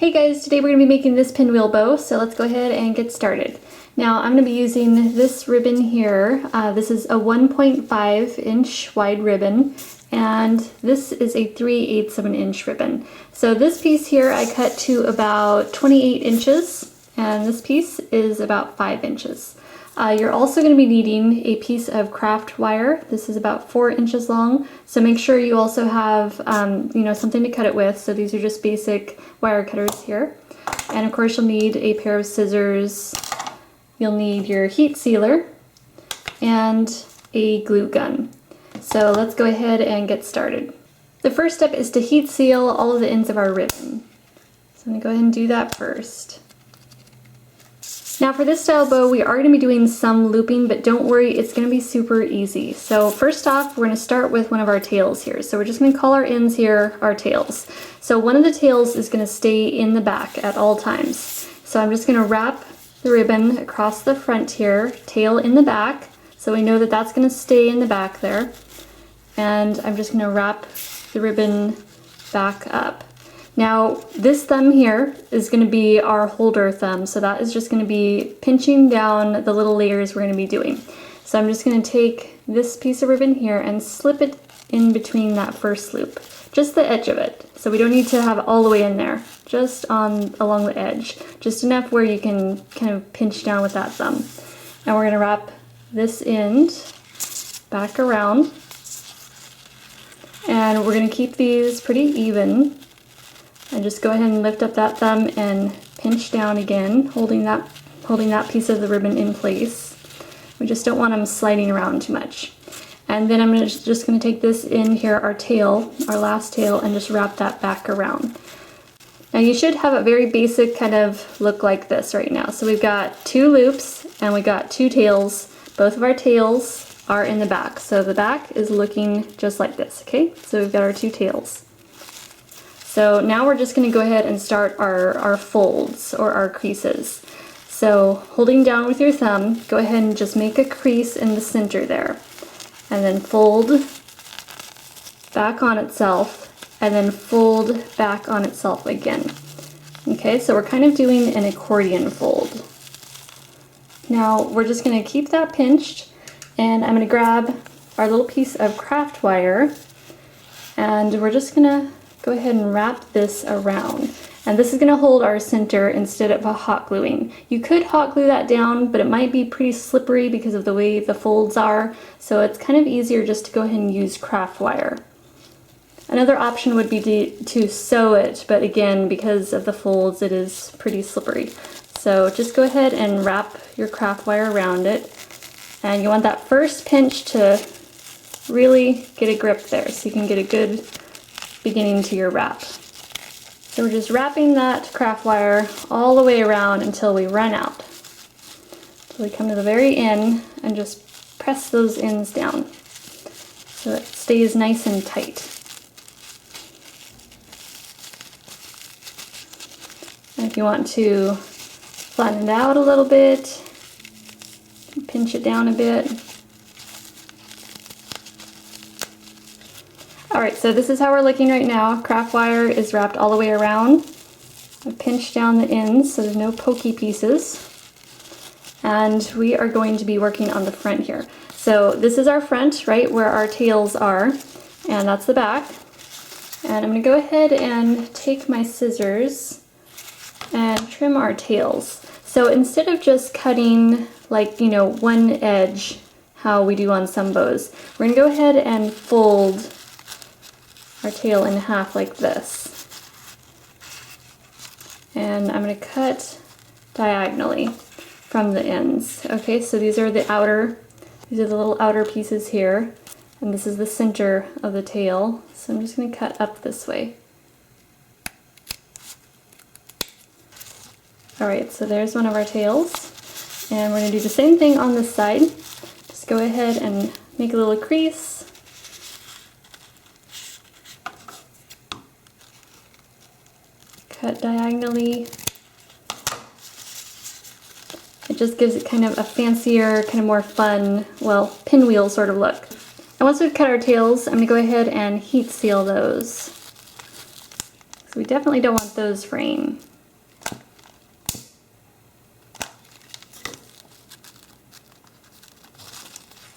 Hey guys, today we're going to be making this pinwheel bow, so let's go ahead and get started. Now I'm going to be using this ribbon here. This is a 1.5 inch wide ribbon, and this is a 3/8 of an inch ribbon. So this piece here I cut to about 28 inches, and this piece is about 5 inches. You're also going to be needing a piece of craft wire. This is about 4 inches long, so make sure you also have something to cut it with. So these are just basic wire cutters here. And of course you'll need a pair of scissors, you'll need your heat sealer, and a glue gun. So let's go ahead and get started. The first step is to heat seal all of the ends of our ribbon. So I'm going to go ahead and do that first. Now for this style bow, we are going to be doing some looping, but don't worry, it's going to be super easy. So first off, we're going to start with one of our tails here. So we're just going to call our ends here our tails. So one of the tails is going to stay in the back at all times. So I'm just going to wrap the ribbon across the front here, tail in the back. So we know that that's going to stay in the back there. And I'm just going to wrap the ribbon back up. Now this thumb here is going to be our holder thumb, so that is just going to be pinching down the little layers we're going to be doing. So I'm just going to take this piece of ribbon here and slip it in between that first loop, just the edge of it. So we don't need to have it all the way in there, just along the edge, just enough where you can kind of pinch down with that thumb. Now we're going to wrap this end back around, and we're going to keep these pretty even. And just go ahead and lift up that thumb and pinch down again, holding that piece of the ribbon in place. We just don't want them sliding around too much. And then I'm just going to take this in here, our tail, our last tail, and just wrap that back around. Now you should have a very basic kind of look like this right now. So we've got 2 loops and we got 2 tails. Both of our tails are in the back. So the back is looking just like this, okay? So we've got our 2 tails. So now we're just going to go ahead and start our folds or our creases. So holding down with your thumb, go ahead and just make a crease in the center there. And then fold back on itself, and then fold back on itself again. Okay, so we're kind of doing an accordion fold. Now we're just going to keep that pinched, and I'm going to grab our little piece of craft wire, and we're just going to go ahead and wrap this around. And this is going to hold our center instead of hot gluing. You could hot glue that down, but it might be pretty slippery because of the way the folds are, so it's kind of easier just to go ahead and use craft wire. Another option would be to sew it, but again, because of the folds, it is pretty slippery. So just go ahead and wrap your craft wire around it, and you want that first pinch to really get a grip there so you can get a good beginning to your wrap. So we're just wrapping that craft wire all the way around until we run out. So we come to the very end and just press those ends down so it stays nice and tight. And if you want to flatten it out a little bit, pinch it down a bit. Alright, so this is how we're looking right now. Craft wire is wrapped all the way around. I pinched down the ends so there's no pokey pieces. And we are going to be working on the front here. So this is our front, right, where our tails are, and that's the back. And I'm going to go ahead and take my scissors and trim our tails. So instead of just cutting like, one edge, how we do on some bows, we're going to go ahead and fold our tail in half like this. And I'm going to cut diagonally from the ends. Okay, so these are the little outer pieces here, and this is the center of the tail. So I'm just going to cut up this way. Alright, so there's one of our tails, and we're going to do the same thing on this side. Just go ahead and make a little crease. Cut diagonally. It just gives it kind of a fancier, kind of more fun, well, pinwheel sort of look. And once we've cut our tails, I'm going to go ahead and heat seal those. So we definitely don't want those fraying.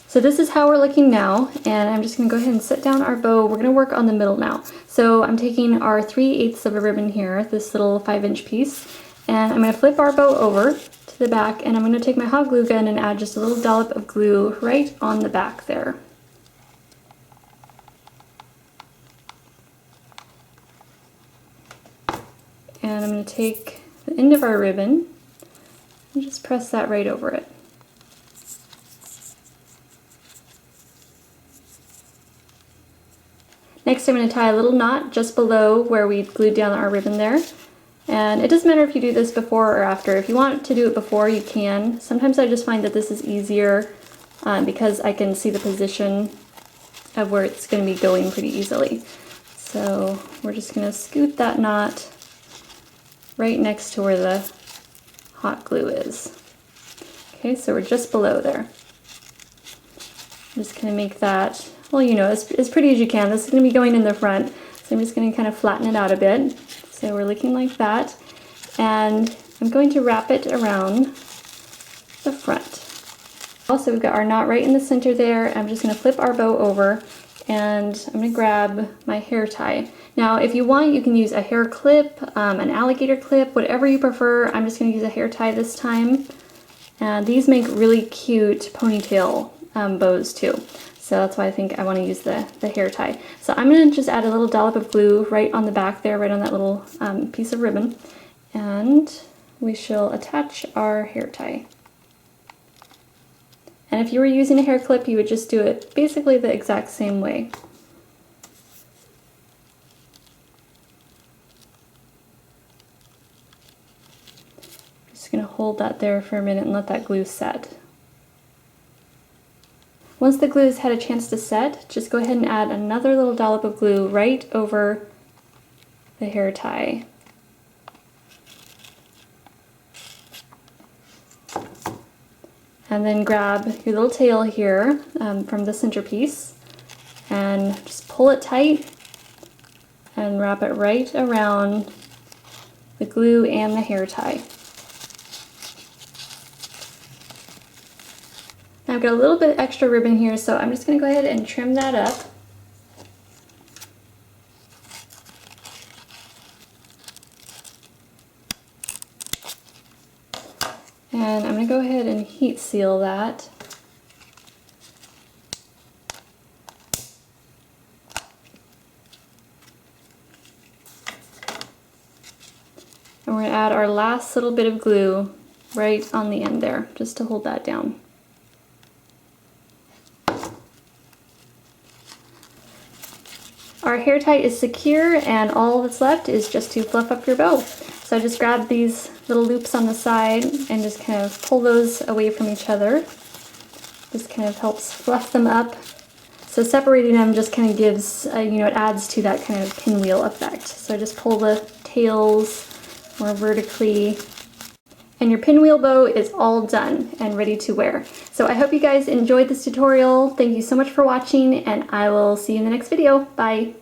So this is how we're looking now, and I'm just gonna go ahead and set down our bow. We're gonna work on the middle now. So I'm taking our 3/8 of a ribbon here, this little 5-inch piece, and I'm gonna flip our bow over to the back, and I'm gonna take my hot glue gun and add just a little dollop of glue right on the back there. And I'm gonna take the end of our ribbon and just press that right over it. Next, I'm going to tie a little knot just below where we glued down our ribbon there. And it doesn't matter if you do this before or after. If you want to do it before, you can. Sometimes I just find that this is easier because I can see the position of where it's going to be going pretty easily. So we're just going to scoot that knot right next to where the hot glue is. Okay, so we're just below there. I'm just going to make that, well, you know, as pretty as you can. This is going to be going in the front, so I'm just going to kind of flatten it out a bit. So we're looking like that, and I'm going to wrap it around the front. Also, we've got our knot right in the center there. I'm just going to flip our bow over, and I'm going to grab my hair tie. Now, if you want, you can use a hair clip, an alligator clip, whatever you prefer. I'm just going to use a hair tie this time. And these make really cute ponytail bows too. So that's why I think I want to use the hair tie. So I'm going to just add a little dollop of glue right on the back there, right on that little piece of ribbon. And we shall attach our hair tie. And if you were using a hair clip, you would just do it basically the exact same way. Just going to hold that there for a minute and let that glue set. Once the glue has had a chance to set, just go ahead and add another little dollop of glue right over the hair tie. And then grab your little tail here from the centerpiece and just pull it tight and wrap it right around the glue and the hair tie. Now I've got a little bit extra ribbon here, so I'm just going to go ahead and trim that up. And I'm going to go ahead and heat seal that. And we're going to add our last little bit of glue right on the end there, just to hold that down. Our hair tie is secure, and all that's left is just to fluff up your bow. So I just grab these little loops on the side and just kind of pull those away from each other. This kind of helps fluff them up. So separating them just kind of gives, you know, it adds to that kind of pinwheel effect. So I just pull the tails more vertically. And your pinwheel bow is all done and ready to wear. So I hope you guys enjoyed this tutorial. Thank you so much for watching, and I will see you in the next video. Bye!